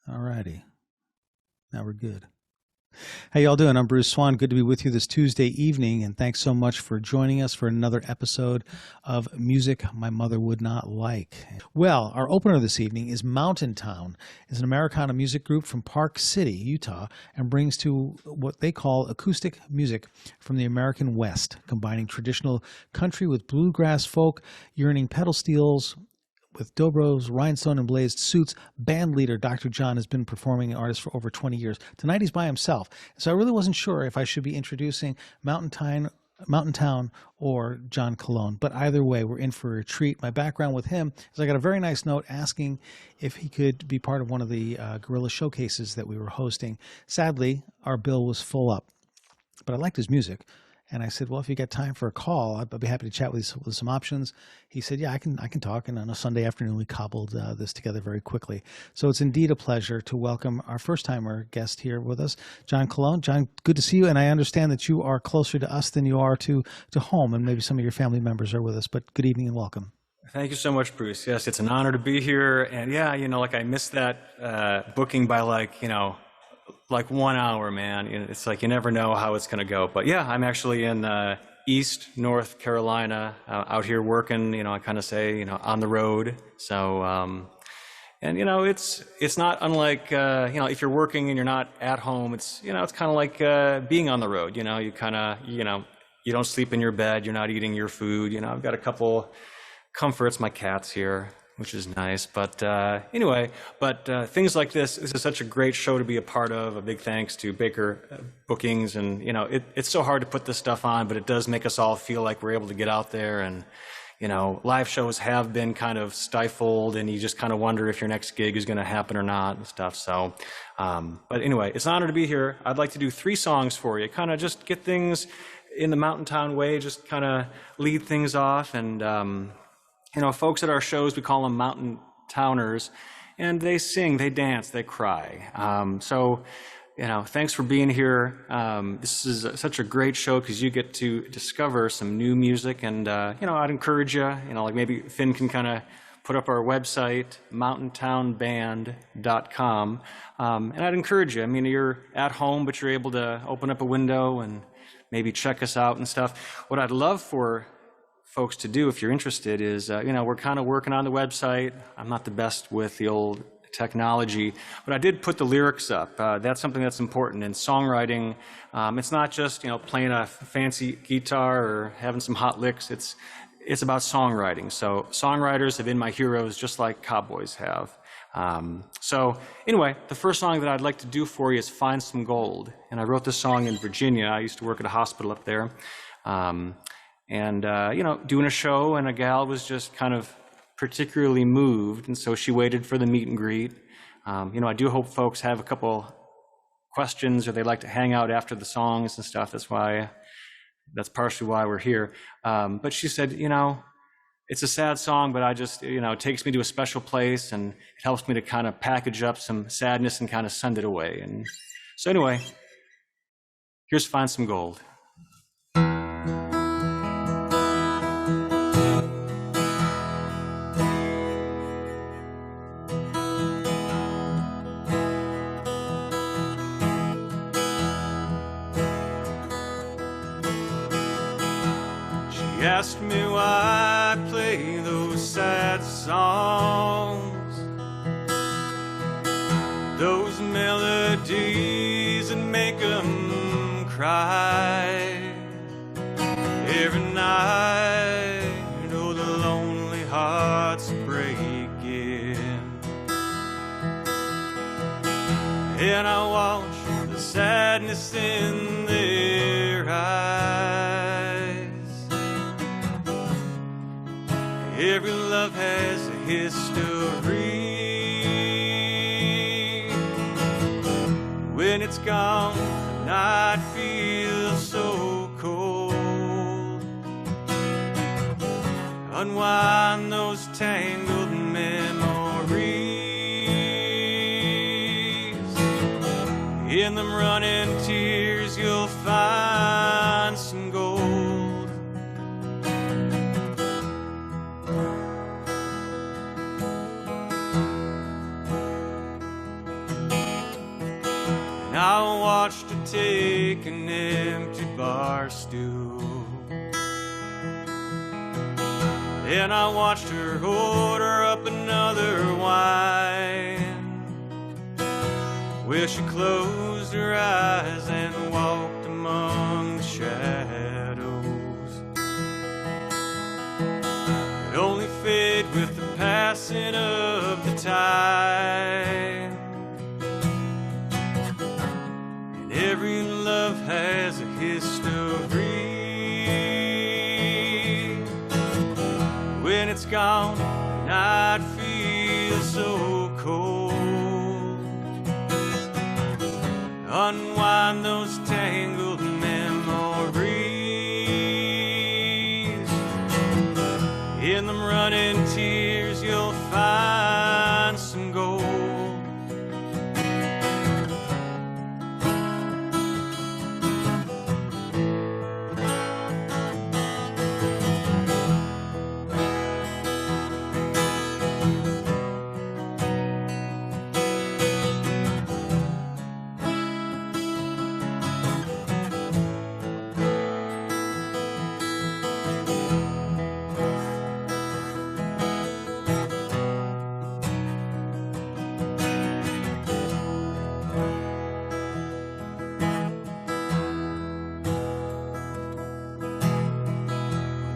All righty. Now we're good. How y'all doing? I'm Bruce Swan. Good to be with you this Tuesday evening, and thanks so much for joining us for another episode of Music My Mother Would Not Like. Well, our opener this evening is Mountain Town. It's an Americana music group from Park City, Utah, and brings to what they call acoustic music from the American West, combining traditional country with bluegrass folk, yearning pedal steels, with dobros, rhinestone, and blazed suits. Band leader Dr. John has been performing an artist for over 20 years. Tonight he's by himself. So I really wasn't sure if I should be introducing Mountain Town or John Colon. But either way, we're in for a treat. My background with him is I got a very nice note asking if he could be part of one of the guerrilla showcases that we were hosting. Sadly, our bill was full up, but I liked his music. And I said, well, if you got time for a call, I'd be happy to chat with some options. He said, yeah, I can talk. And on a Sunday afternoon, we cobbled this together very quickly. So it's indeed a pleasure to welcome our first-timer guest here with us, John Colon. John, good to see you. And I understand that you are closer to us than you are to home, and maybe some of your family members are with us. But good evening and welcome. Thank you so much, Bruce. Yes, it's an honor to be here. And yeah, I missed that booking by like 1 hour, man. It's like you never know how it's going to go. But yeah, I'm actually in East North Carolina, out here working. I kind of say, on the road. So, and it's not unlike if you're working and you're not at home. It's it's kind of like being on the road. You kind of you don't sleep in your bed. You're not eating your food. I've got a couple comforts. My cat's here, which is nice. But anyway, things like this is such a great show to be a part of. A big thanks to Baker Bookings. And, it's so hard to put this stuff on, but it does make us all feel like we're able to get out there. And, live shows have been kind of stifled, and you just kind of wonder if your next gig is going to happen or not and stuff. So, but anyway, it's an honor to be here. I'd like to do 3 songs for you, kind of just get things in the Mountain Town way, just kind of lead things off. And, folks at our shows, we call them Mountain Towners, and they sing, they dance, they cry. So, thanks for being here. This is such a great show because you get to discover some new music, and, I'd encourage you, like maybe Finn can kind of put up our website, mountaintownband.com, and I'd encourage you. You're at home, but you're able to open up a window and maybe check us out and stuff. What I'd love for folks to do, if you're interested, is we're kind of working on the website. I'm not the best with the old technology, but I did put the lyrics up. That's something that's important in songwriting. It's not just playing a fancy guitar or having some hot licks. It's about songwriting. So songwriters have been my heroes, just like cowboys have. So anyway, the first song that I'd like to do for you is Find Some Gold. And I wrote this song in Virginia. I used to work at a hospital up there. And doing a show, and a gal was just kind of particularly moved, and so she waited for the meet and greet. I do hope folks have a couple questions, or they like to hang out after the songs and stuff. That's partially why we're here. But she said, it's a sad song, but I just, it takes me to a special place, and it helps me to kind of package up some sadness and kind of send it away. And so anyway, here's Find Some Gold. Asked me why I play those sad songs, those melodies that make them cry every night. Oh, the lonely hearts breaking, and I watch the sadness in their eyes. Every love has a history. When it's gone, the night feels so cold. Unwind those tangled memories. In them running tears, you'll find some gold. I watched her take an empty bar stool, and I watched her order up another wine. Well, she closed her eyes and walked among the shadows. It only fade with the passing of the tide. And every love has a history. When it's gone, the night feels so cold. Unwind those tangled memories. In them running tears, you'll find some gold.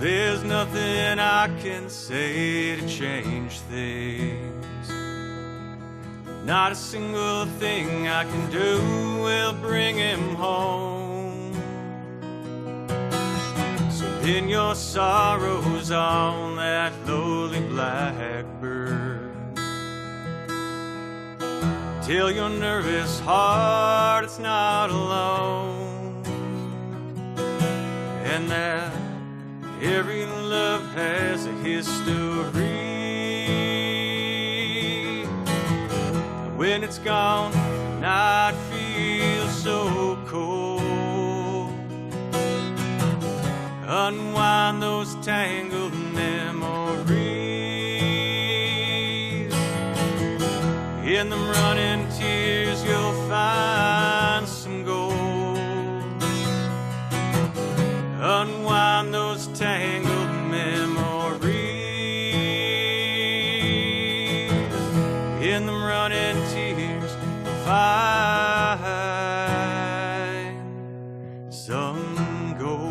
There's nothing I can say to change things. Not a single thing I can do will bring him home. So pin your sorrows on that lowly blackbird. Tell your nervous heart it's not alone. And that every love has a history. When it's gone, the night feels so cold. Unwind those tangled memories. In them running tears, you'll find some gold. Unwind those tangled memories. In them running tears, you'll find some gold.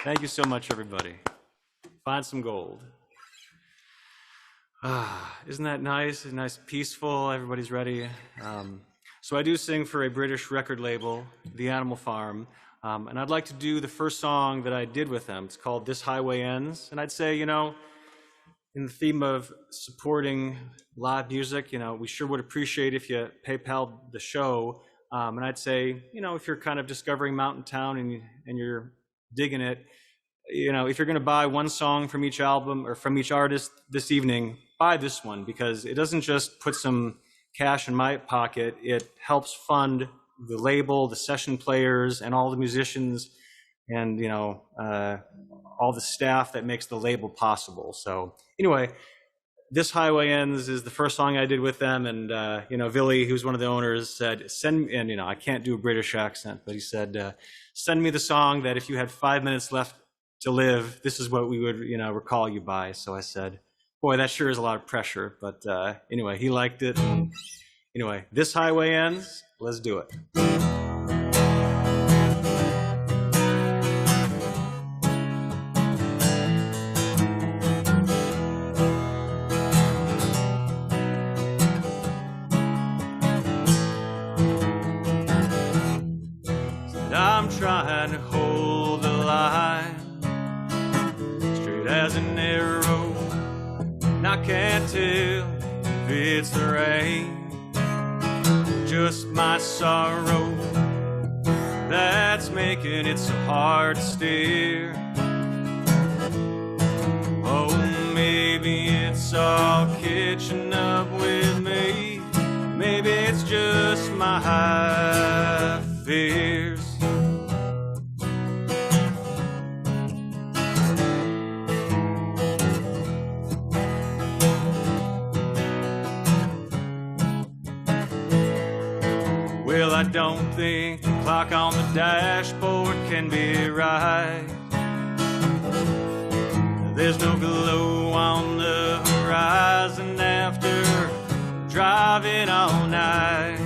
Thank you so much, everybody. Find some gold. Isn't that nice? Nice, peaceful. Everybody's ready. So I do sing for a British record label, The Animal Farm, and I'd like to do the first song that I did with them. It's called This Highway Ends, and I'd say, you know, in the theme of supporting live music, you know, we sure would appreciate if you PayPal the show, and I'd say, you know, if you're kind of discovering Mountain Town and you're digging it, you know, if you're going to buy one song from each album or from each artist this evening, buy this one, because it doesn't just put some cash in my pocket. It helps fund the label, the session players, and all the musicians, and, you know, all the staff that makes the label possible. So anyway, This Highway Ends is the first song I did with them, and you know, Billy, who's one of the owners, said, send me, and you know, I can't do a British accent, but he said, send me the song that if you had 5 minutes left to live, this is what we would, you know, recall you by. So I said, boy, that sure is a lot of pressure, but anyway, he liked it. And anyway, This Highway Ends, let's do it. I'm trying to hold the line straight as an arrow, and I can't tell if it's the rain, just my sorrow that's making it so hard to steer. Oh, maybe it's all catching up with me, maybe it's just my fears. Well, I don't think the clock on the dashboard can be right. There's no glow on the horizon after driving all night.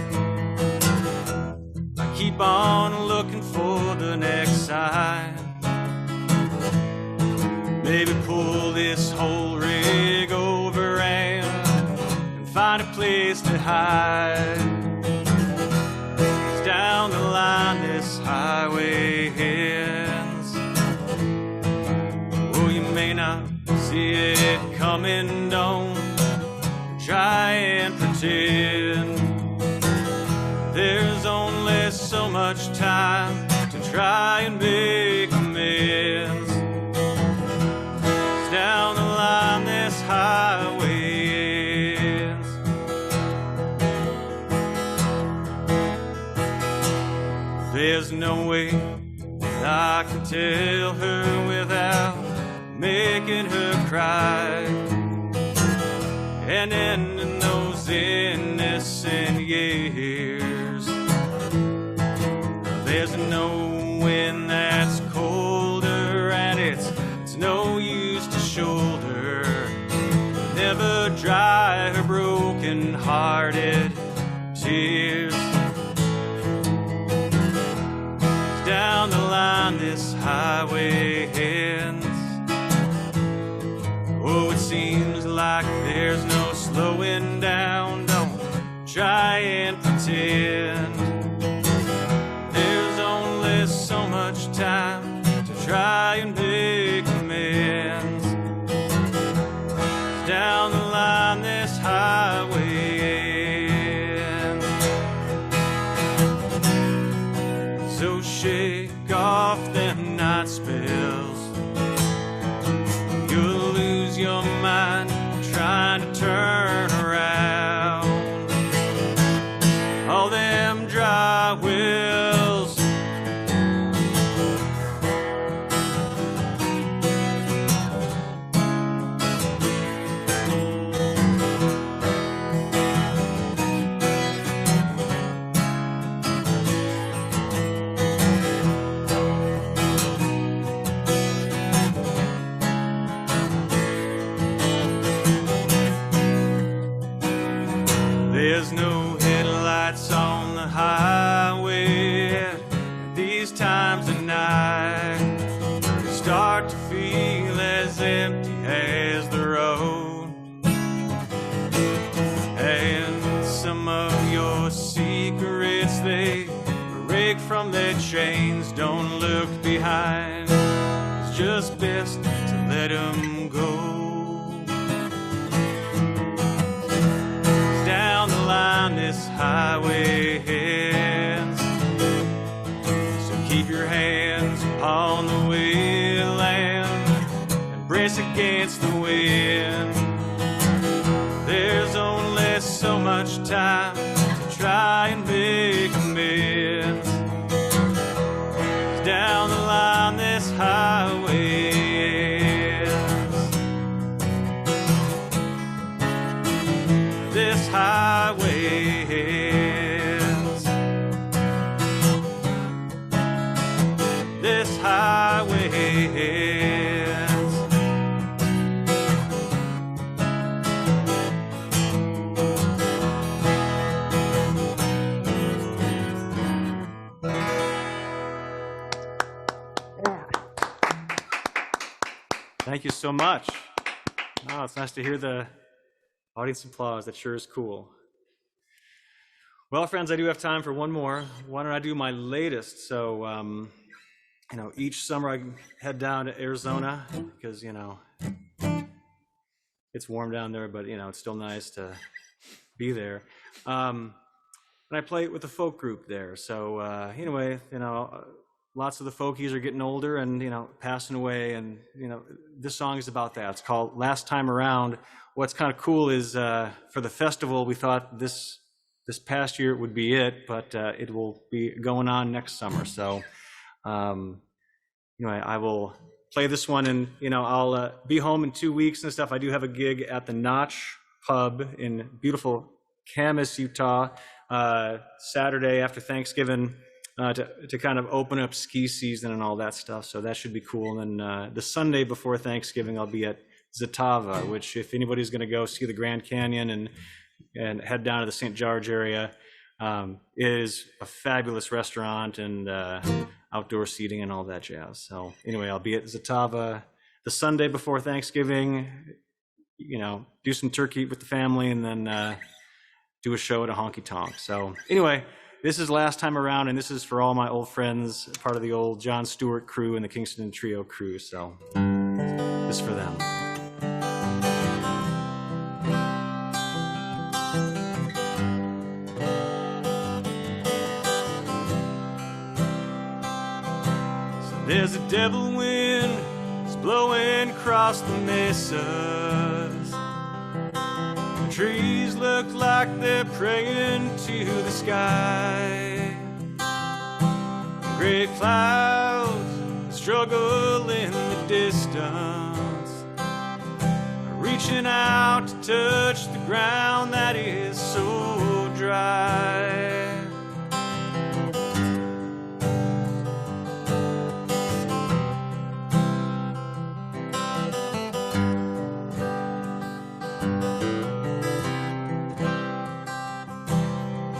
I keep on looking for the next sign. Maybe pull this whole rig over and find a place to hide. 'Cause down the line this highway ends. Oh, you may not see it coming, don't try and pretend. There's only so much time to try and make amends. 'Cause down the line this highway ends. There's no way that I can tell her without making her cry and ending those innocent years. There's no wind that's colder, and it's no use to shoulder. Never dry her broken-hearted tears. Down the line this highway ends. Oh, it seems like there's no slowing down. Don't try and pretend. There's only so much time to try and make amends. Down the line this highway ends. So shake off them night spills. You'll lose your mind trying to turn around. All them dry wells. There's no headlights on the highway at these times of night. You start to feel as empty as the road. And some of your secrets, they break from their chains. Don't look behind. It's just best to let them go. This highway ends. So keep your hands upon the wheel and brace against the wind. There's only so much time to try and make amends. Down the line this highway ends. This highway ends. This highway ends. Thank you so much. Oh, it's nice to hear the audience applause. That sure is cool. Well, friends, I do have time for one more. Why don't I do my latest? So, each summer I head down to Arizona because, it's warm down there, but, it's still nice to be there. And I play with a folk group there. So, anyway, lots of the folkies are getting older and, passing away. And, this song is about that. It's called Last Time Around. What's kind of cool is for the festival, we thought this this past year would be it, but it will be going on next summer. So, I will play this one, and I'll be home in 2 weeks and stuff. I do have a gig at the Notch Pub in beautiful Camas, Utah, Saturday after Thanksgiving, to kind of open up ski season and all that stuff. So that should be cool. And then the Sunday before Thanksgiving, I'll be at Zatava, which, if anybody's going to go see the Grand Canyon and head down to the St. George area, is a fabulous restaurant and outdoor seating and all that jazz. So anyway, I'll be at Zatava the Sunday before Thanksgiving, do some turkey with the family, and then do a show at a honky tonk. So anyway, this is last time around, and this is for all my old friends, part of the old John Stewart crew and the Kingston Trio crew. So this is for them. There's a devil wind that's blowing across the mesas. The trees look like they're praying to the sky. Gray clouds struggle in the distance, reaching out to touch the ground that is so dry.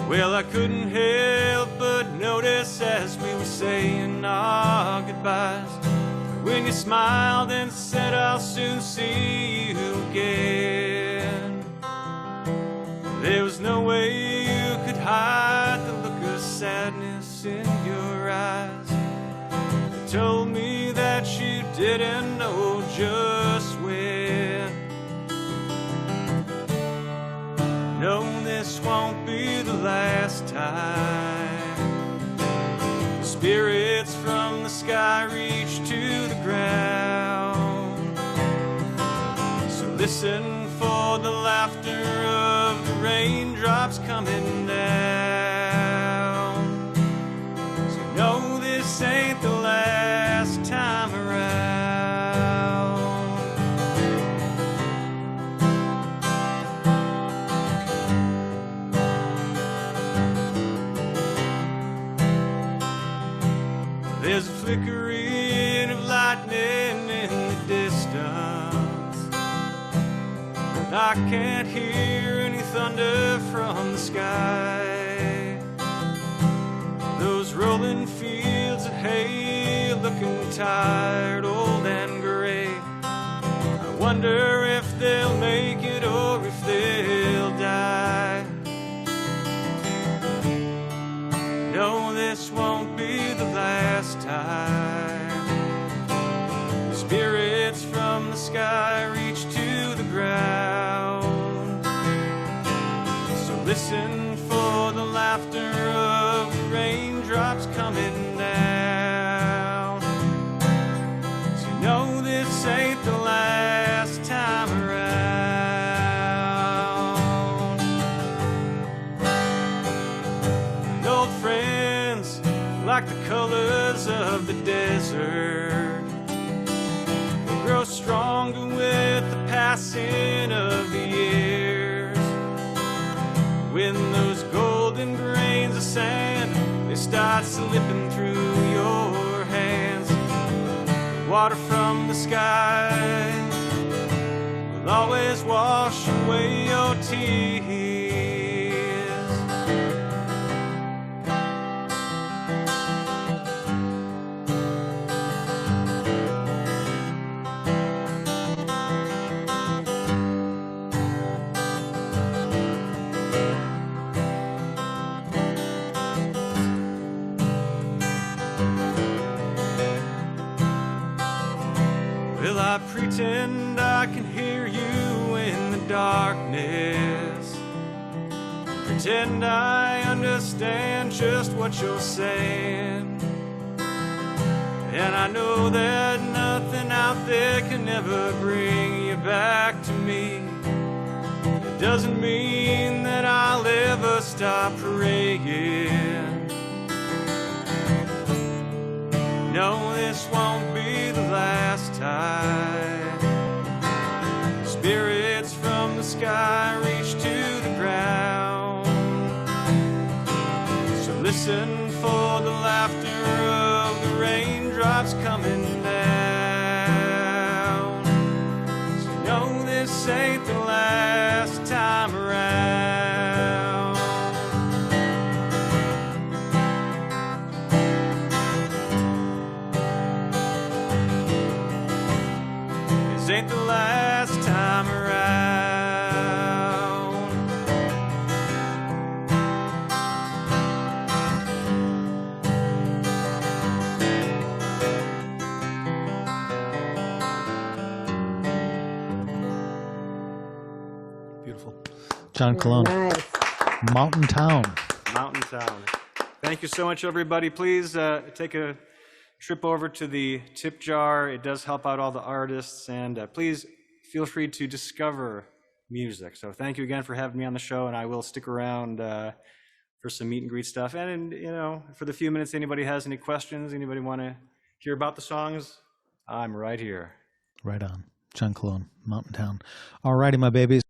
Well, I couldn't help but notice as we were saying our goodbyes, when you smiled and said I'll soon see you again. There was no way you could hide the look of sadness in your eyes. You told me that you didn't know just when. No, this won't be the last time. Spirits from the sky reach to the ground. So listen for the laughter of the raindrops coming down. So no, this ain't the last time around. There's a flickering of lightning in the distance, and I can't hear any thunder from the sky. Those rolling fields of hay looking tired, old and gray. I wonder if they'll make it or if they'll die. No, this won't be the last time. Spirits from the sky reach to the ground. So listen for the laughter of the raindrops coming down. So you know this ain't the last time around. And old friends, like the colors of the desert, they grow stronger with the passing of the years. When those golden grains of sand, they start slipping through your hands, the water from the sky will always wash away your tears. Well, I pretend I can hear you in the darkness, pretend I understand just what you're saying, and I know that nothing out there can ever bring you back to me. It doesn't mean that I'll I'll ever stop praying. No, this won't be the last time. Spirits from the sky reach to the ground. So listen for the laughter of the raindrops coming down. So know this ain't the last time around. This ain't the last time around. Beautiful. John Colon, Nice. Mountain Town. Mountain Town. Thank you so much, everybody. Please take a trip over to the tip jar. It does help out all the artists, and please feel free to discover music. So thank you again for having me on the show, and I will stick around for some meet and greet stuff. And you know, for the few minutes anybody has any questions, anybody want to hear about the songs, I'm right here. Right on. John Colon, Mountain Town. All righty, my babies.